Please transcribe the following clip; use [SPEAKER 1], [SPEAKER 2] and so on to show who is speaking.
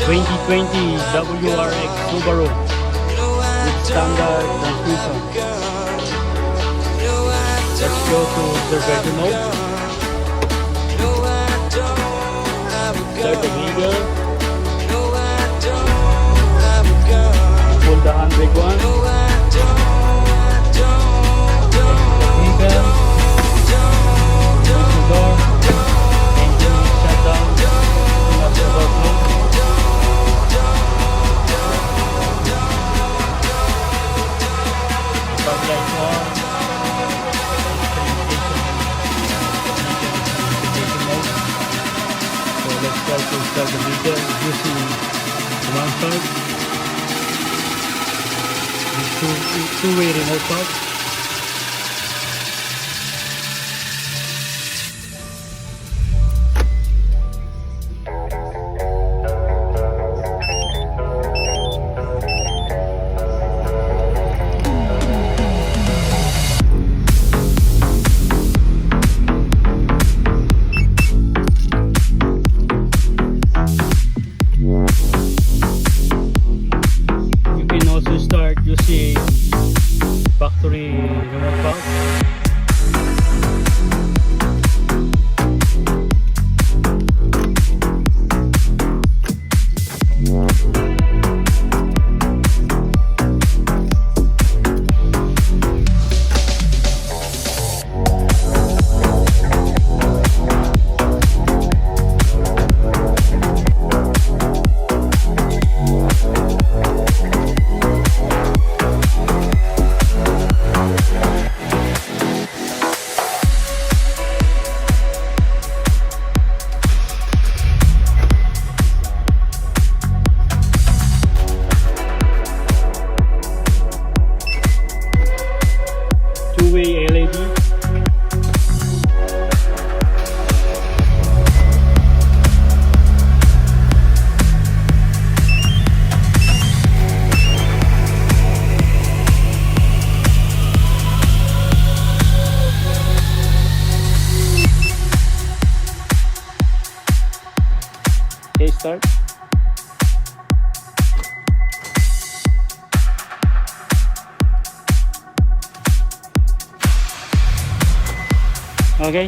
[SPEAKER 1] 2020 WRX Subaru with standard transmission. Let's go to observation mode. Start the vehicle. Pull the handbrake one. Close the door. Engine shut down. Turn off the door plate. Fog lights on. So let's try to start the vehicle using the one side. These two-way remote start. Start using factory remote valve. Two-way LED. Okay, start. Okay.